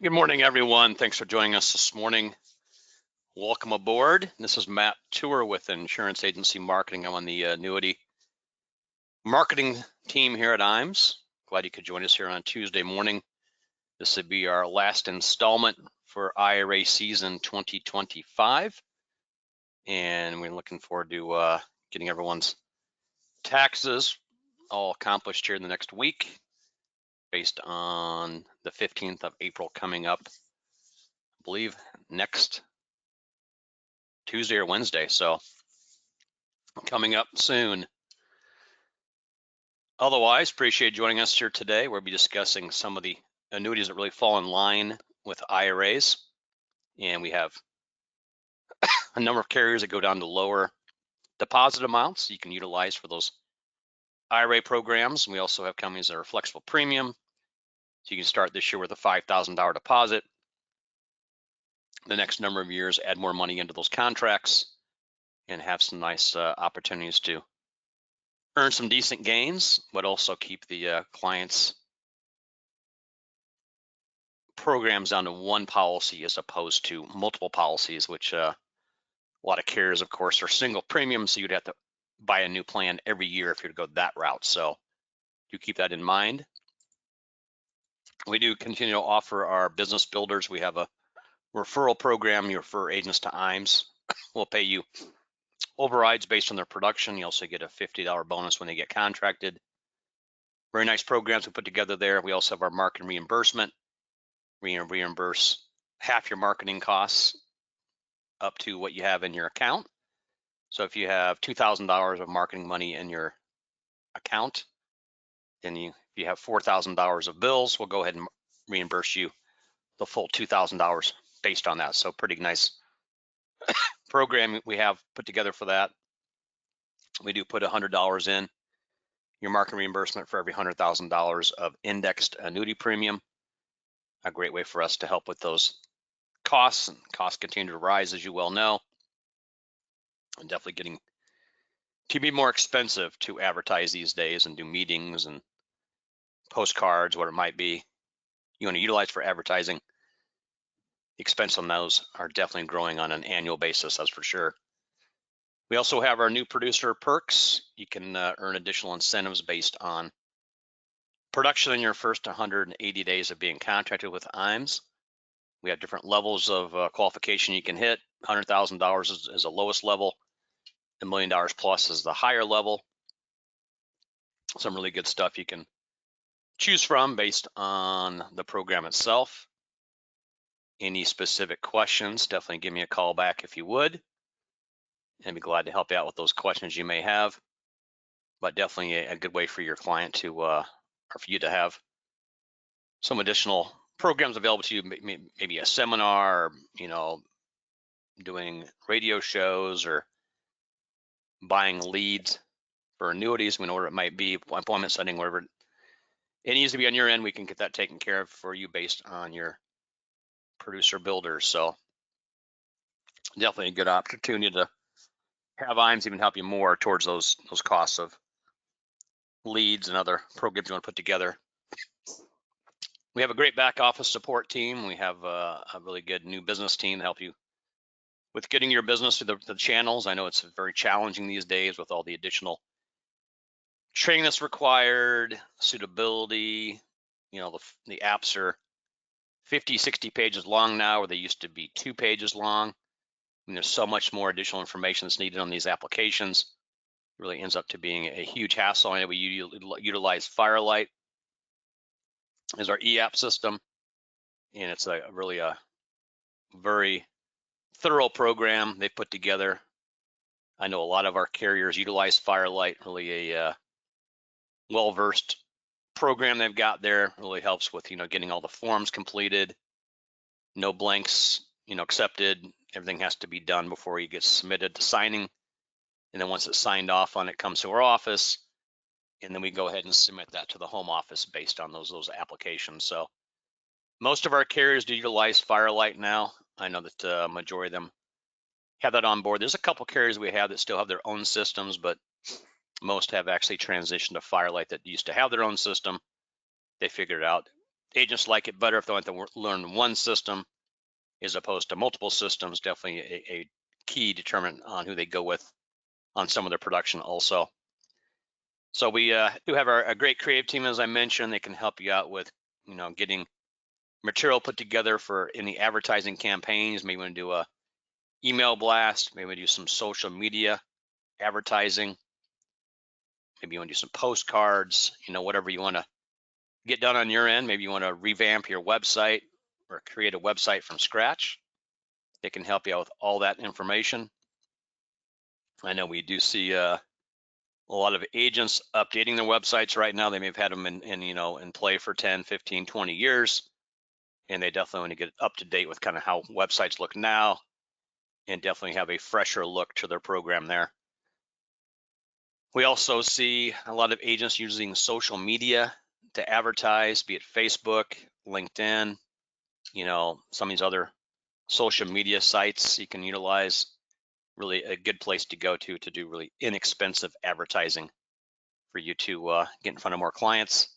Good morning, everyone. Thanks for joining us this morning. Welcome aboard. This is Matt Tour with Insurance Agency Marketing. I'm on the Annuity marketing team here at IAMS. Glad you could join us here on Tuesday morning. This will be our last installment for IRA season 2025. And we're looking forward to getting everyone's taxes all accomplished here in the next week based on the 15th of April coming up, I believe, next Tuesday or Wednesday. So coming up soon. Otherwise, appreciate joining us here today. We'll be discussing some of the annuities that really fall in line with IRAs. And we have a number of carriers that go down to lower deposit amounts you can utilize for those IRA programs. We also have companies that are flexible premium. So you can start this year with a $5,000 deposit. The next number of years, add more money into those contracts and have some nice opportunities to earn some decent gains, but also keep the clients' programs down to one policy as opposed to multiple policies, which a lot of carriers, of course, are single premium, so you'd have to buy a new plan every year if you were to go that route. So do keep that in mind. We do continue to offer our business builders. We have a referral program. You refer agents to IAMS. We'll pay you overrides based on their production. You also get a $50 bonus when they get contracted. Very nice programs we put together there. We also have our marketing reimbursement. We reimburse half your marketing costs up to what you have in your account. So if you have $2,000 of marketing money in your account, then if you have $4,000 of bills, we'll go ahead and reimburse you the full $2,000 based on that. So pretty nice program we have put together for that. We do put $100 in your market reimbursement for every $100,000 of indexed annuity premium. A great way for us to help with those costs, and costs continue to rise, as you well know, and definitely getting to be more expensive to advertise these days and do meetings and postcards, what it might be you want to utilize for advertising. The expense on those are definitely growing on an annual basis, that's for sure. We also have our new producer perks. You can earn additional incentives based on production in your first 180 days of being contracted with IAMS. We have different levels of qualification you can hit. $100,000 is the lowest level. $1 million plus is the higher level. Some really good stuff you can choose from based on the program itself. Any specific questions, definitely give me a call back if you would. I'd be glad to help you out with those questions you may have. But definitely a good way for your client to, or for you to have some additional programs available to you, maybe a seminar, or, doing radio shows or buying leads for annuities, whatever it might be, appointment setting, whatever it needs to be on your end. We can get that taken care of for you based on your producer builders. So definitely a good opportunity to have IAMS even help you more towards those costs of leads and other programs you want to put together. We have a great back office support team. We have a really good new business team to help you with getting your business to the channels. I know it's very challenging these days with all the additional training that's required, suitability. The apps are 50, 60 pages long now, where they used to be 2 pages long. And there's so much more additional information that's needed on these applications. It really ends up to being a huge hassle. I know we utilize Firelight as our e-app system, and it's really a very thorough program they put together. I know a lot of our carriers utilize Firelight, really a well-versed program they've got there. Really helps with getting all the forms completed, no blanks accepted. Everything has to be done before you get submitted to signing, and then once it's signed off on, it comes to our office, and then we go ahead and submit that to the home office based on those applications. So most of our carriers do utilize Firelight now. I know that majority of them have that on board. There's a couple carriers we have that still have their own systems, but most have actually transitioned to Firelight that used to have their own system. They figured it out agents like it better if they want to learn one system as opposed to multiple systems. Definitely a key determinant on who they go with on some of their production also. So we do have a great creative team, as I mentioned. They can help you out with, getting material put together for any advertising campaigns. Maybe you want to do a email blast. Maybe do some social media advertising. Maybe you want to do some postcards. Whatever you want to get done on your end. Maybe you want to revamp your website or create a website from scratch. They can help you out with all that information. I know we do see a lot of agents updating their websites right now. They may have had them in play for 10, 15, 20 years, and they definitely want to get up to date with kind of how websites look now, and definitely have a fresher look to their program there. We also see a lot of agents using social media to advertise, be it Facebook, LinkedIn, some of these other social media sites you can utilize. Really a good place to go to do really inexpensive advertising for you to get in front of more clients.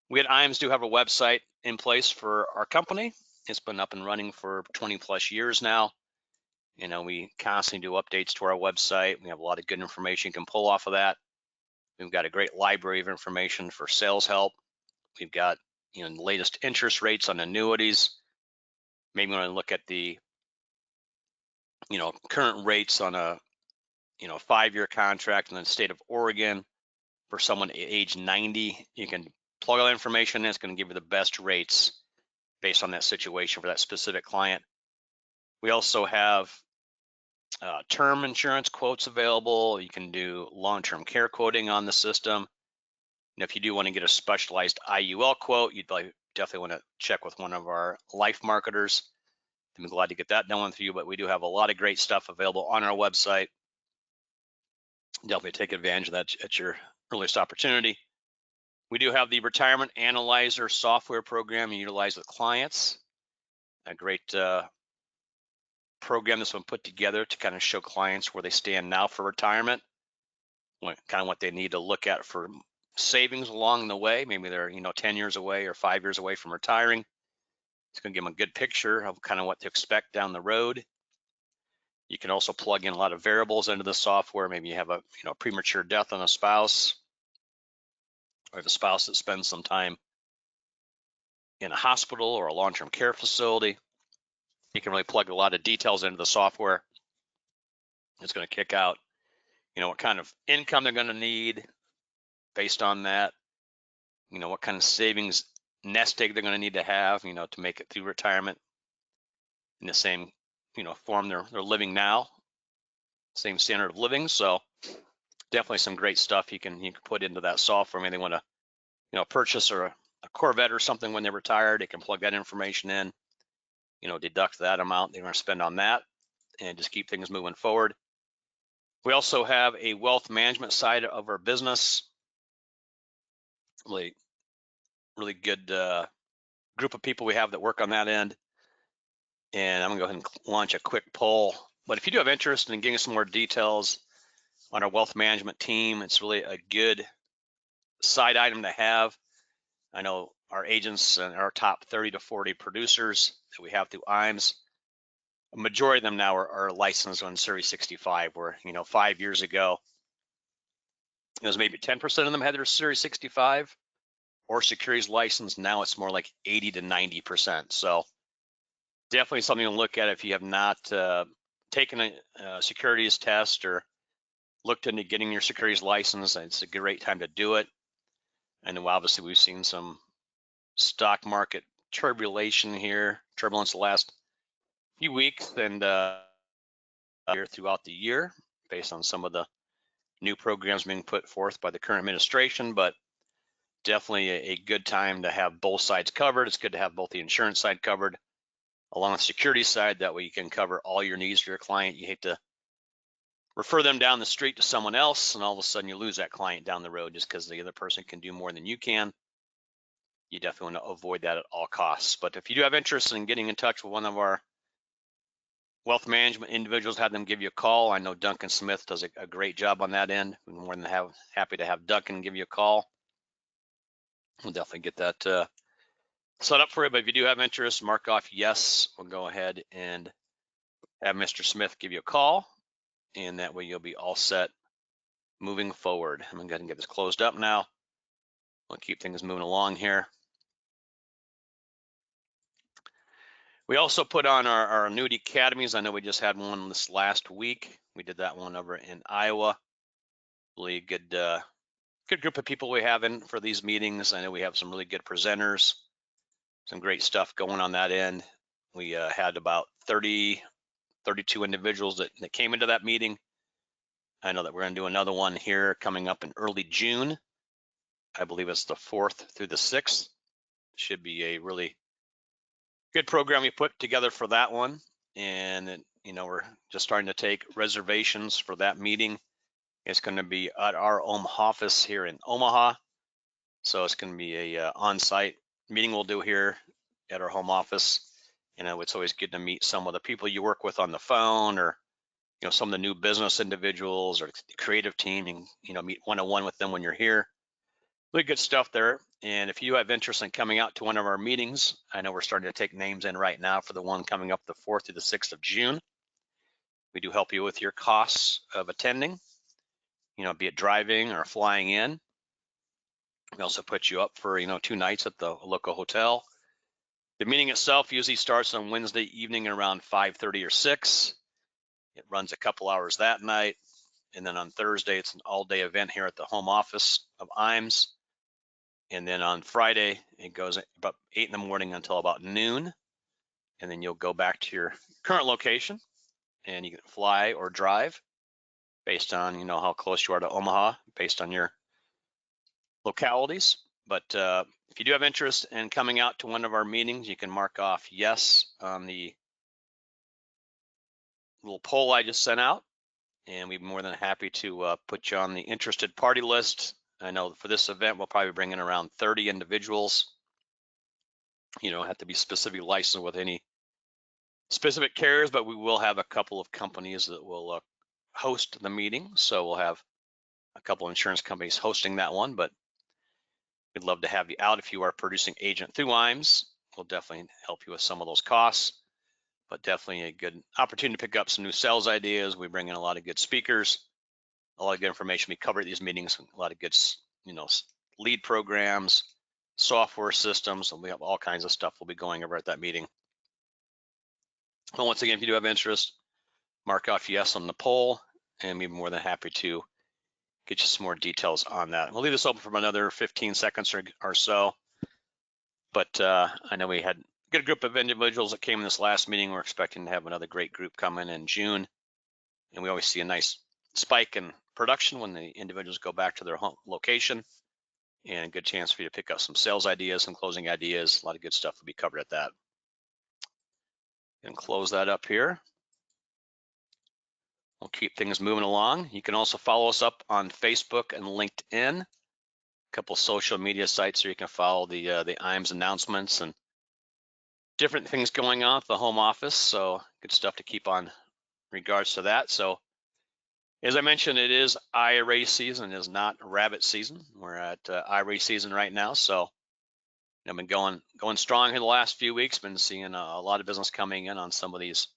We at IAMS do have a website in place for our company. It's been up and running for 20 plus years now. We constantly do updates to our website. We have a lot of good information you can pull off of that. We've got a great library of information for sales help. We've got the latest interest rates on annuities. Maybe you want to look at the current rates on a 5-year contract in the state of Oregon for someone age 90. You can plug all that information in. It's going to give you the best rates based on that situation for that specific client. We also have term insurance quotes available. You can do long-term care quoting on the system. And if you do want to get a specialized IUL quote, you'd definitely want to check with one of our life marketers. I'm glad to get that done with you, but we do have a lot of great stuff available on our website. Definitely take advantage of that at your earliest opportunity. We do have the Retirement Analyzer software program you utilize with clients. A great program that's been put together to kind of show clients where they stand now for retirement, kind of what they need to look at for savings along the way. Maybe they're 10 years away or 5 years away from retiring. It's going to give them a good picture of kind of what to expect down the road. You can also plug in a lot of variables into the software. Maybe you have a premature death on a spouse, or the spouse that spends some time in a hospital or a long-term care facility. You can really plug a lot of details into the software. It's going to kick out, what kind of income they're going to need based on that, what kind of savings nest egg they're going to need to have, to make it through retirement in the same, form they're living now, same standard of living. So definitely some great stuff you can put into that software. Maybe they want to, purchase a Corvette or something when they're retired. They can plug that information in, deduct that amount they want to spend on that, and just keep things moving forward. We also have a wealth management side of our business. Really good group of people we have that work on that end. And I'm gonna go ahead and launch a quick poll. But if you do have interest in getting some more details on our wealth management team, it's really a good side item to have. I know our agents and our top 30 to 40 producers that we have through IAMS, a majority of them now are licensed on Series 65, where 5 years ago it was maybe 10% of them had their Series 65 or securities license. Now it's more like 80 to 90%. So definitely something to look at if you have not taken a securities test or looked into getting your securities license. It's a great time to do it. And obviously we've seen some stock market turbulence the last few weeks and here throughout the year, based on some of the new programs being put forth by the current administration. But definitely a good time to have both sides covered. It's good to have both the insurance side covered along with the security side. That way you can cover all your needs for your client. You hate to refer them down the street to someone else and all of a sudden you lose that client down the road just because the other person can do more than you can. You definitely want to avoid that at all costs. But if you do have interest in getting in touch with one of our wealth management individuals, have them give you a call. I know Duncan Smith does a great job on that end. We're more than happy to have Duncan give you a call. We'll definitely get that set up for you, but if you do have interest, mark off yes. We'll go ahead and have Mr. Smith give you a call, and that way you'll be all set moving forward. I'm going to go ahead and get this closed up now. We'll keep things moving along here. We also put on our annuity academies. I know we just had one this last week. We did that one over in Iowa. Really good group of people we have in for these meetings. I know we have some really good presenters, some great stuff going on that end. We had about 32 individuals that came into that meeting. I know that we're going to do another one here coming up in early June. I believe it's the 4th through the 6th. Should be a really good program we put together for that one. And we're just starting to take reservations for that meeting. It's going to be at our home office here in Omaha. So it's going to be a on-site meeting we'll do here at our home office. It's always good to meet some of the people you work with on the phone, or some of the new business individuals or the creative team, and meet one-on-one with them when you're here. Really good stuff there. And if you have interest in coming out to one of our meetings, I know we're starting to take names in right now for the one coming up the 4th through the 6th of June. We do help you with your costs of attending, be it driving or flying in. We also put you up for 2 nights at the local hotel. The meeting itself usually starts on Wednesday evening around 5:30 or 6. It runs a couple hours that night. And then on Thursday, it's an all-day event here at the home office of IAMS. And then on Friday, it goes about 8 in the morning until about noon. And then you'll go back to your current location, and you can fly or drive based on, how close you are to Omaha, based on your localities. But if you do have interest in coming out to one of our meetings, you can mark off yes on the little poll I just sent out. And we'd be more than happy to put you on the interested party list. I know for this event, we'll probably bring in around 30 individuals. Have to be specifically licensed with any specific carriers, but we will have a couple of companies that will host the meeting. So we'll have a couple of insurance companies hosting that one, but we'd love to have you out. If you are a producing agent through IAMS, we'll definitely help you with some of those costs, but definitely a good opportunity to pick up some new sales ideas. We bring in a lot of good speakers, a lot of good information we cover at these meetings, a lot of good, lead programs, software systems, and we have all kinds of stuff we'll be going over at that meeting. But once again, if you do have interest, mark off yes on the poll, and we'd be more than happy to get you some more details on that. We'll leave this open for another 15 seconds or so. But I know we had a good group of individuals that came in this last meeting. We're expecting to have another great group come in June. And we always see a nice spike in production when the individuals go back to their home location, and a good chance for you to pick up some sales ideas, some closing ideas. A lot of good stuff will be covered at that. And close that up here. We'll keep things moving along. You can also follow us up on Facebook and LinkedIn, a couple social media sites where you can follow the IAMS announcements and different things going on at the home office. So good stuff to keep on regards to that. So as I mentioned, it is IRA season. It is not rabbit season. We're at IRA season right now. So I've been going strong in the last few weeks. Been seeing a lot of business coming in on some of these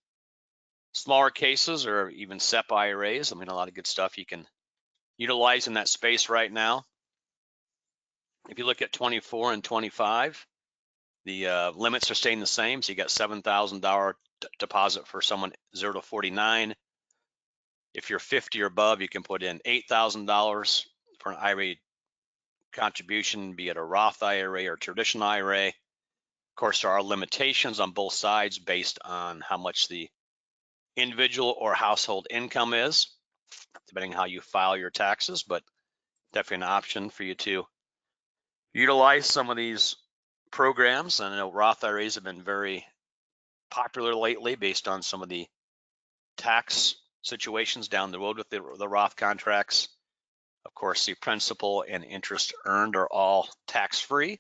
smaller cases or even SEP IRAs. I mean, a lot of good stuff you can utilize in that space right now. If you look at 24 and 25, the limits are staying the same. So you got $7,000 deposit for someone 0 to 49. If you're 50 or above, you can put in $8,000 for an IRA contribution, be it a Roth IRA or traditional IRA. Of course, there are limitations on both sides based on how much the individual or household income is, depending on how you file your taxes, but definitely an option for you to utilize some of these programs. And I know Roth IRAs have been very popular lately based on some of the tax situations down the road with the Roth contracts. Of course, the principal and interest earned are all tax-free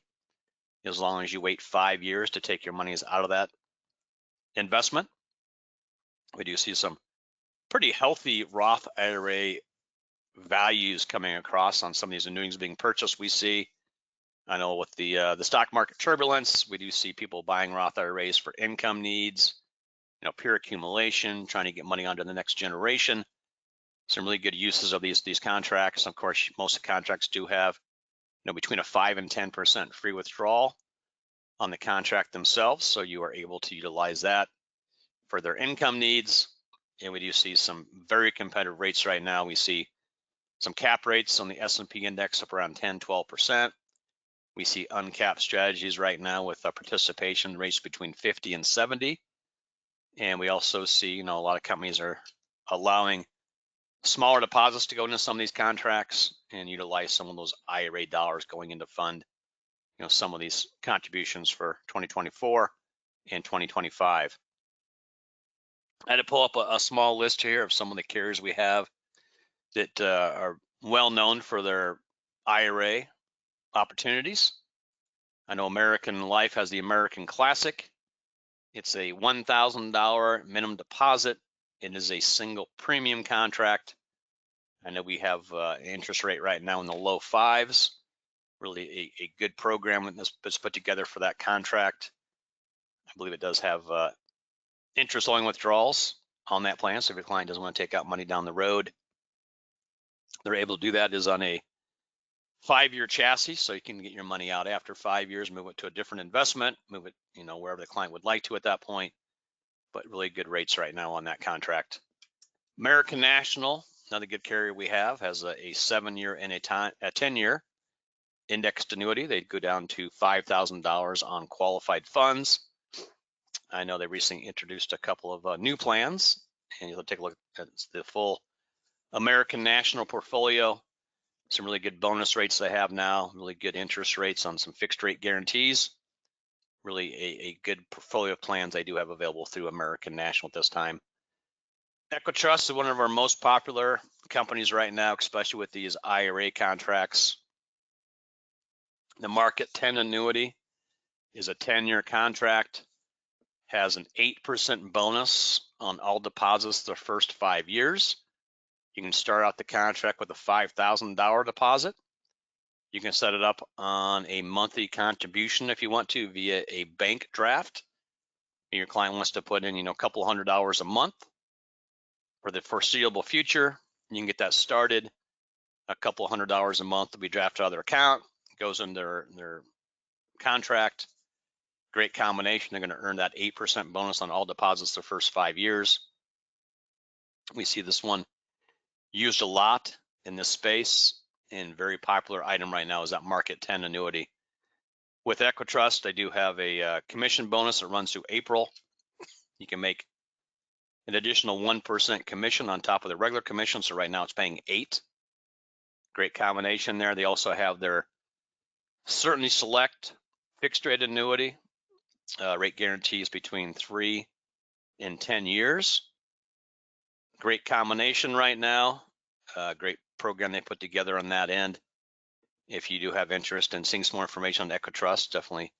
as long as you wait 5 years to take your monies out of that investment. We do see some pretty healthy Roth IRA values coming across on some of these annuities being purchased. We see I know with the stock market turbulence, we do see people buying Roth IRAs for income needs, pure accumulation, trying to get money onto the next generation. Some really good uses of these contracts. Of course, most of the contracts do have between a 5 and 10% free withdrawal on the contract themselves, so you are able to utilize that for their income needs. And we do see some very competitive rates right now. We see some cap rates on the S&P index up around 10-12%. We see uncapped strategies right now with participation rates between 50 and 70. And we also see, a lot of companies are allowing smaller deposits to go into some of these contracts and utilize some of those IRA dollars going into fund, some of these contributions for 2024 and 2025. I had to pull up a small list here of some of the carriers we have that are well known for their IRA opportunities. I know American Life has the American Classic. It's a $1,000 minimum deposit. It is a single premium contract. I know we have an interest rate right now in the low fives. Really a good program that's put together for that contract. I believe it does have interest-only withdrawals on that plan. So if your client doesn't want to take out money down the road, they're able to do that. It is on a 5-year chassis, so you can get your money out after 5 years, move it to a different investment, move it, wherever the client would like to at that point. But really good rates right now on that contract. American National, another good carrier we have, has a 7-year and a 10-year indexed annuity. They'd go down to $5,000 on qualified funds. I know they recently introduced a couple of new plans, and you'll take a look at the full American National portfolio. Some really good bonus rates they have now, really good interest rates on some fixed rate guarantees. Really a good portfolio of plans they do have available through American National at this time. Equitrust is one of our most popular companies right now, especially with these IRA contracts. The Market 10 annuity is a 10-year contract, has an 8% bonus on all deposits the first 5 years. You can start out the contract with a $5,000 deposit. You can set it up on a monthly contribution if you want to via a bank draft. Your client wants to put in, a couple $100 a month for the foreseeable future. You can get that started. A couple $100 a month will be drafted out of their account, goes in their contract. Great combination. They're going to earn that 8% bonus on all deposits the first 5 years. We see this one used a lot in this space, and very popular item right now is that Market 10 annuity. With Equitrust, they do have a commission bonus that runs through April. You can make an additional 1% commission on top of the regular commission. So right now it's paying 8%. Great combination there. They also have their Certainty Select fixed rate annuity. Rate guarantees between 3 and 10 years. Great combination right now. Great program they put together on that end. If you do have interest in seeing some more information on Equitrust, definitely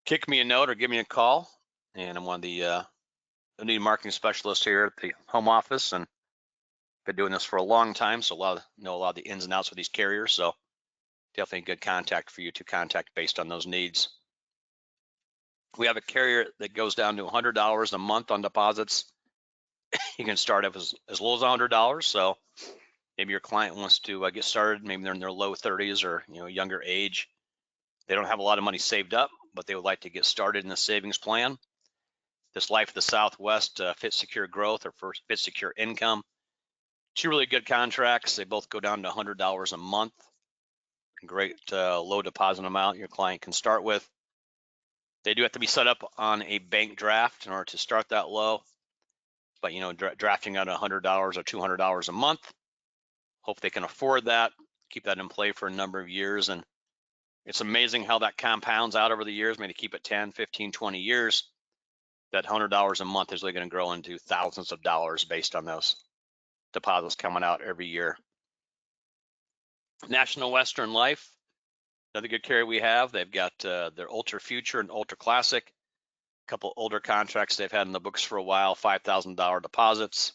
kick me a note or give me a call. And I'm one of the annuity marketing specialists here at the home office, and been doing this for a long time, so know a lot of the ins and outs of these carriers. So definitely a good contact for you to contact based on those needs. We have a carrier that goes down to $100 a month on deposits. You can start up as low as $100. So maybe your client wants to get started. Maybe they're in their low 30s or younger age. They don't have a lot of money saved up, but they would like to get started in the savings plan. This Life of the Southwest, Fit Secure Growth, or first Fit Secure Income. 2 really good contracts. They both go down to $100 a month. Great low deposit amount your client can start with. They do have to be set up on a bank draft in order to start that low. But drafting out $100 or $200 a month, hope they can afford that, keep that in play for a number of years. And it's amazing how that compounds out over the years. Maybe keep it 10, 15, 20 years. That $100 a month is really going to grow into thousands of dollars based on those deposits coming out every year. National Western Life, another good carrier we have. They've got their Ultra Future and Ultra Classic. A couple older contracts they've had in the books for a while, $5,000 deposits.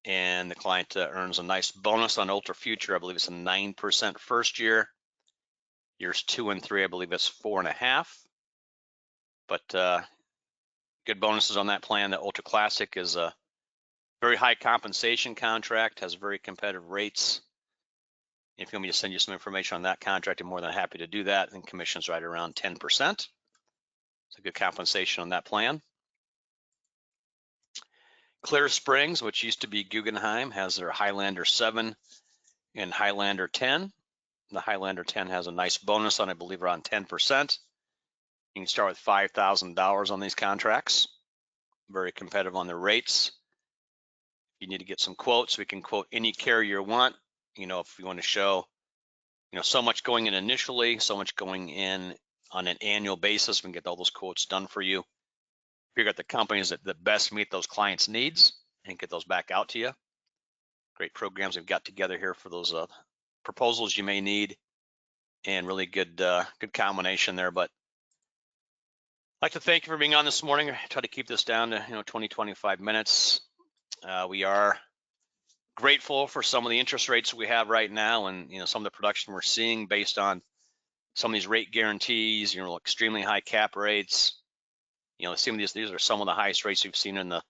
And the client earns a nice bonus on Ultra Future. I believe it's a 9% first year Years 2 and 3, I believe it's 4.5. But good bonuses on that plan. The Ultra Classic is a very high compensation contract, has very competitive rates. If you want me to send you some information on that contract, I'm more than happy to do that. And commission's right around 10%. It's a good compensation on that plan. Clear Springs, which used to be Guggenheim, has their Highlander 7 and Highlander 10. The Highlander 10 has a nice bonus on, I believe, around 10%. You can start with $5,000 on these contracts. Very competitive on the rates. You need to get some quotes. We can quote any carrier you want. If you want to show, so much going in initially, so much going in on an annual basis, we can get all those quotes done for you. Figure out the companies that best meet those clients' needs and get those back out to you. Great programs we've got together here for those proposals you may need, and really good combination there. But I'd like to thank you for being on this morning. I try to keep this down to 20-25 minutes. We are grateful for some of the interest rates we have right now, and some of the production we're seeing based on some of these rate guarantees, extremely high cap rates. Some of these are some of the highest rates we've seen in the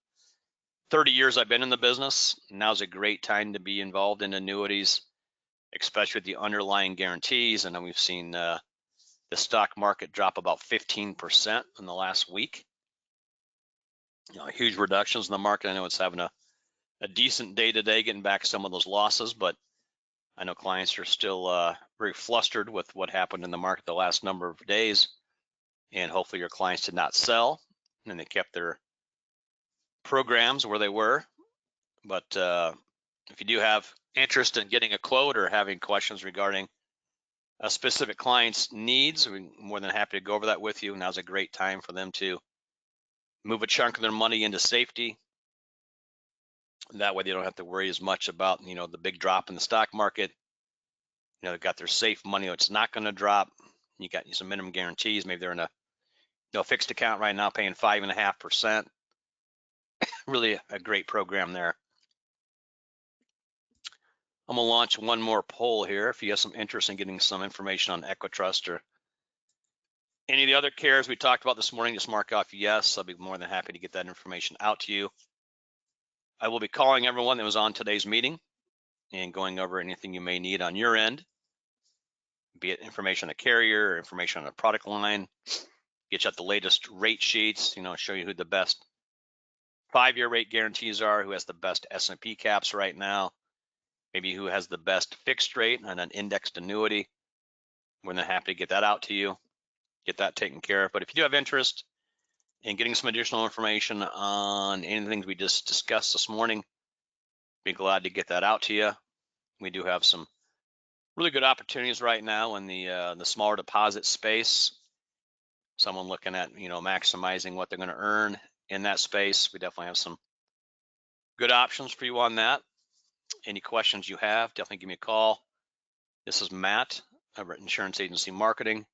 30 years I've been in the business. Now's a great time to be involved in annuities, especially with the underlying guarantees. And then we've seen the stock market drop about 15% in the last week. Huge reductions in the market. I know it's having a decent day today, getting back some of those losses, but I know clients are still very flustered with what happened in the market the last number of days, and hopefully your clients did not sell and they kept their programs where they were. But if you do have interest in getting a quote or having questions regarding a specific client's needs, we're more than happy to go over that with you. Now's a great time for them to move a chunk of their money into safety. That way they don't have to worry as much about, the big drop in the stock market. They've got their safe money that's not going to drop. You got some minimum guarantees. Maybe they're in a fixed account right now paying 5.5%. Really a great program there. I'm going to launch one more poll here. If you have some interest in getting some information on Equitrust or any of the other cares we talked about this morning, just mark off yes. I'll be more than happy to get that information out to you. I will be calling everyone that was on today's meeting and going over anything you may need on your end, be it information on a carrier or information on a product line, get you out the latest rate sheets, show you who the best 5-year rate guarantees are, who has the best S&P caps right now, maybe who has the best fixed rate on an indexed annuity. We're going to have to get that out to you, get that taken care of. But if you do have interest in getting some additional information on anything we just discussed this morning, be glad to get that out to you. We do have some really good opportunities right now in the smaller deposit space. Someone looking at maximizing what they're going to earn in that space. We definitely have some good options for you on that. Any questions you have, definitely give me a call. This is Matt over at Insurance Agency Marketing.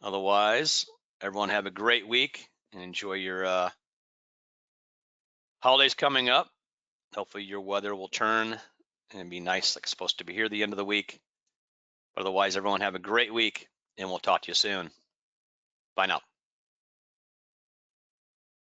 Otherwise, everyone have a great week and enjoy your holidays coming up. Hopefully your weather will turn and be nice, like it's supposed to be here at the end of the week. But otherwise, everyone have a great week, and we'll talk to you soon. Bye now.